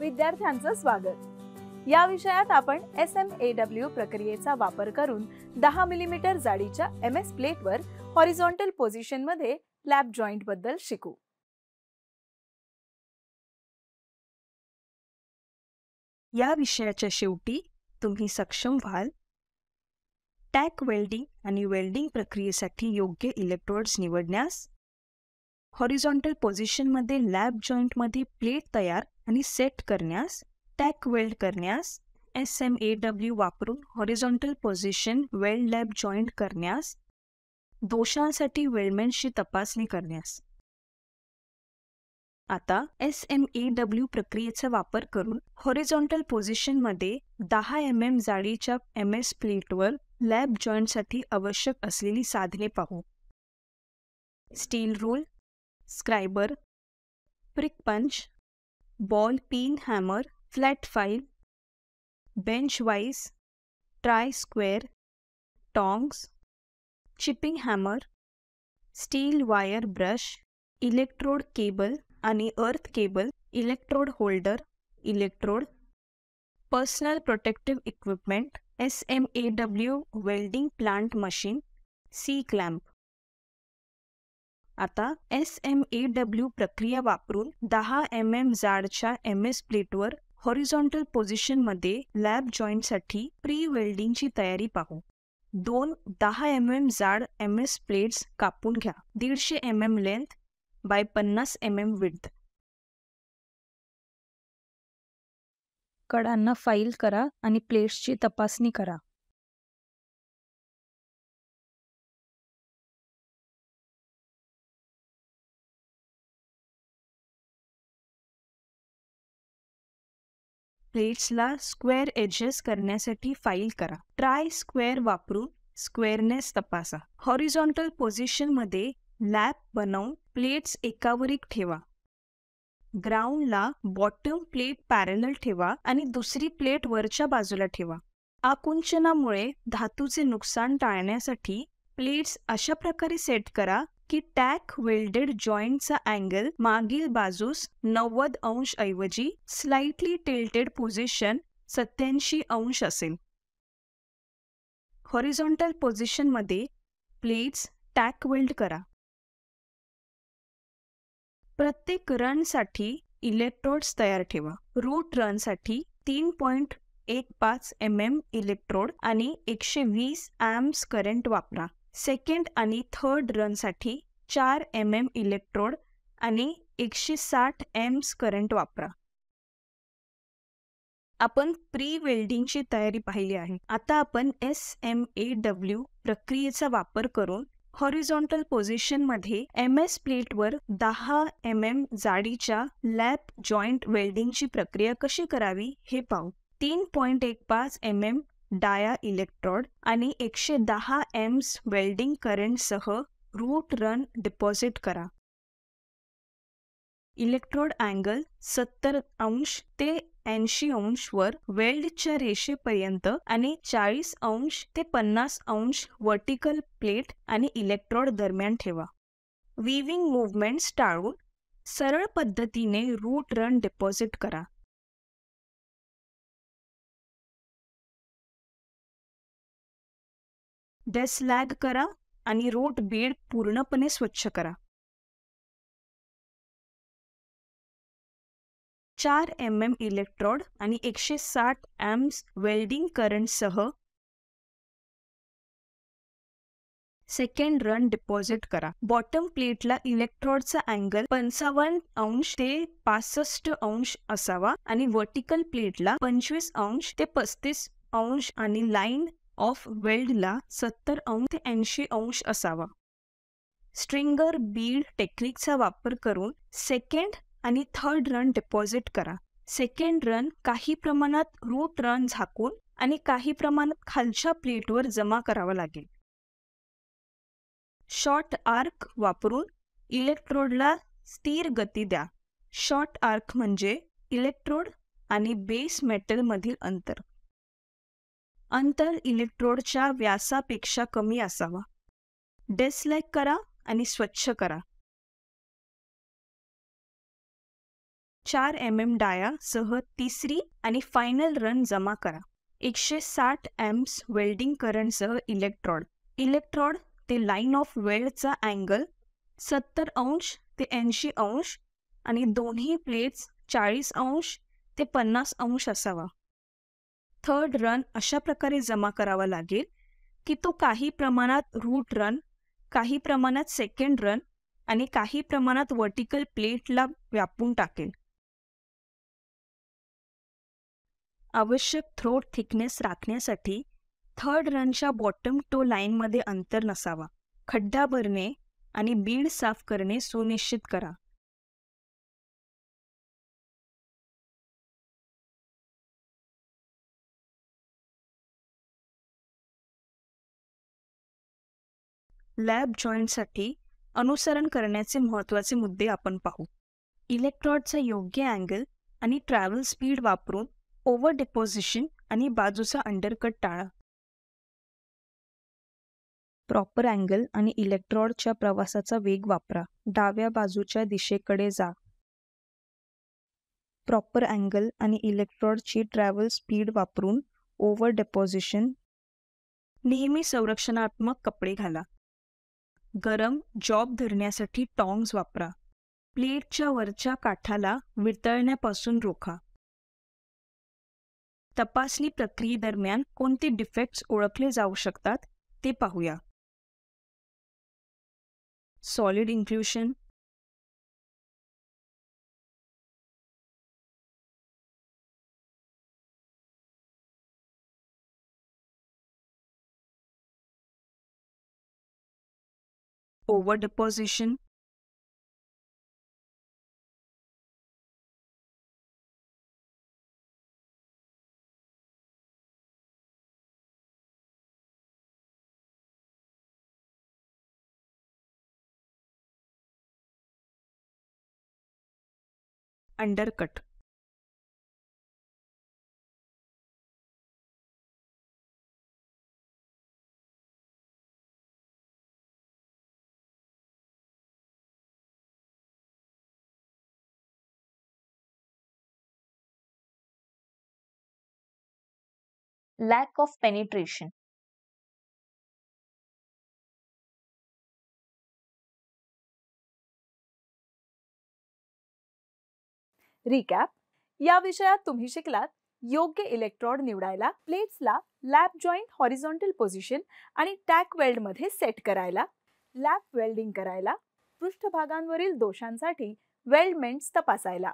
विद्यार्थ्यांचं स्वागत। या विषयात आपण SMAW प्रक्रियेचा वापर करून 10 मिलीमीटर जाडीच्या MS प्लेटवर हॉरिझॉन्टल पोझिशन मध्ये लॅप जॉइंट बद्दल शिकू। या विषयाच्या शेवटी तुम्ही सक्षम व्हाल टॅक वेल्डिंग आणि वेल्डिंग प्रक्रियेसाठी योग्य इलेक्ट्रोड्स निवडण्यास, हॉरिझॉन्टल पोझिशनमध्ये लॅप जॉइंटमध्ये प्लेट तयार आणि सेट करण्यास, टॅक वेल्ड करण्यास, SMAW वापरून horizontal position weld lap joint करण्यास, दोषांसाठी वेल्डमेन्सची तपासणी करण्यास। आता SMAW प्रक्रियेचा वापर करून हॉरिझॉन्टल पोझिशनमध्ये 10 mm जाडीच्या MS प्लेटवर लॅप जॉइंटसाठी आवश्यक असलेली साधने पाहू। Steel rule, scriber, prick punch, ball pin hammer, flat file, bench vice, try square, tongs, chipping hammer, steel wire brush, electrode cable आणि earth cable, electrode holder, electrode, personal protective equipment, SMAW welding plant machine, C clamp. आता SMAW प्रक्रिया वापरून 10 mm जाडच्या MS प्लेटवर horizontal पोझिशनमध्ये lap जॉइंटसाठी pre वेल्डिंगची तयारी पाहू। 2 10 mm जाड MS प्लेट्स कापून घ्या। 150 mm length by 50 mm width. कडांना फाईल करा आणि प्लेट्सची तपासणी करा। प्लेट्सला स्क्वेअर एजेस करण्यासाठी फाईल करा। ट्राय स्क्वेअर वापरून स्क्वेअरनेस तपासा। हॉरिझॉन्टल पोझिशनमध्ये लॅप बनवून प्लेट्स एकावर एक ठेवा। ग्राउंडला बॉटम प्लेट पॅरलल ठेवा आणि दुसरी प्लेट वरच्या बाजूला ठेवा। आकुंचनामुळे धातूचे नुकसान टाळण्यासाठी प्लेट्स अशा प्रकारे सेट करा की टॅक वेल्डेड जॉइंटचा अँगल मागील बाजूस 90 अंश ऐवजी स्लाइटली टिल्टेड पोझिशन 87 अंश असेल। हॉरिझॉन्टल पोझिशनमध्ये प्लेट्स टॅक वेल्ड करा। प्रत्येक रनसाठी इलेक्ट्रोड्स तयार ठेवा। रूट रनसाठी 3.15 mm इलेक्ट्रोड आणि 120 amps करंट वापरा। सेकंड आणि थर्ड रनसाठी 4 mm इलेक्ट्रोड आणि 160 amps करंट वापरा। आपण प्री वेल्डिंगची तयारी पाहिली आहे। आता आपण SMAW प्रक्रियेचा वापर करून हॉरिझॉन्टल पोझिशनमध्ये MS प्लेटवर 10 mm जाडीच्या लॅप जॉइंट वेल्डिंगची प्रक्रिया कशी करावी हे पाहू। 3.15 mm डाया इलेक्ट्रोड आणि 110 amps वेल्डिंग करंटसह रूट रन डिपॉझिट करा। इलेक्ट्रोड अँगल 70 अंश ते 80 अंश वर वेल्डच्या रेषेपर्यंत आणि 40 अंश ते 50 अंश वर्टिकल प्लेट आणि इलेक्ट्रोड दरम्यान ठेवा। वीविंग मूव्हमेंट्स टाळून सरळ पद्धतीने रूट रन डिपॉझिट करा। डेस्लॅग करा आणि रूट बेड पूर्णपणे स्वच्छ करा। 4 mm इलेक्ट्रोड आणि 160 amps वेल्डिंग करंटसह सेकंड रन डिपॉझिट करा। बॉटम प्लेटला इलेक्ट्रोडचा अँगल 55 अंश ते 65 अंश असावा आणि वर्टिकल प्लेटला 25 अंश ते 35 अंश आणि लाईन ऑफ वेल्डला 70 अंश ते 80 अंश असावा। स्ट्रिंगर बीड टेक्निकचा वापर करून सेकंड आणि थर्ड रन डिपॉझिट करा। सेकंड रन काही प्रमाणात रूट रन झाकून आणि काही प्रमाणात खालच्या प्लेटवर जमा करावा लागेल। शॉर्ट आर्क वापरून इलेक्ट्रोडला स्थिर गती द्या। शॉर्ट आर्क म्हणजे इलेक्ट्रोड आणि बेस मेटल मधील अंतर। अंतर इलेक्ट्रोडच्या व्यासापेक्षा कमी असावा। डेस्लॅग करा आणि स्वच्छ करा। 4 mm डाया सह तिसरी आणि फायनल रन जमा करा. 160 एम्प्स वेल्डिंग करंटसह इलेक्ट्रोड ते लाईन ऑफ वेल्डचा अँगल 70 अंश ते 80 अंश आणि दोन्ही प्लेट्स 40 अंश ते 50 अंश असावा. थर्ड रन अशा प्रकारे जमा करावा लागेल की तो काही प्रमाणात रूट रन, काही प्रमाणात सेकंड रन आणि काही प्रमाणात वर्टिकल प्लेटला व्यापून टाकेल. आवश्यक थ्रोट थिकनेस राखण्यासाठी थर्ड रनच्या बॉटम टो लाईनमध्ये अंतर नसावा. खड्डा भरणे आणि बीड साफ करणे सुनिश्चित करा. लॅब जॉईंटसाठी अनुसरण करण्याचे महत्त्वाचे मुद्दे आपण पाहू. इलेक्ट्रोडचा योग्य अँगल आणि ट्रॅव्हल स्पीड वापरून ओव्हर डिपॉझिशन आणि बाजूचा अंडरकट टाळा. प्रॉपर अँगल आणि इलेक्ट्रोडच्या प्रवासाचा वेग वापरा. डाव्या बाजूच्या दिशेकडे जा. प्रॉपर अँगल आणि इलेक्ट्रोडची ट्रॅव्हल स्पीड वापरून ओव्हर डिपॉझिशन. नेहमी संरक्षणात्मक कपडे घाला. गरम जॉब धरण्यासाठी टॉंग्स वापरा. प्लेटच्या वरच्या काठाला वितळण्यापासून रोखा. तपासणी प्रक्रियेदरम्यान कोणते डिफेक्ट्स ओळखले जाऊ शकतात ते पाहूया. Solid inclusion, over deposition, undercut. lack of penetration. Recap. या विषयात तुम्ही शिकलात योग्य इलेक्ट्रोड निवडायला, प्लेट्सला लॅप जॉईंट हॉरिझॉन्टल पोझिशन आणि टॅक वेल्डमध्ये सेट करायला, लॅप वेल्डिंग करायला, पृष्ठभागांवरील दोषांसाठी वेल्डमेंट्स तपासायला.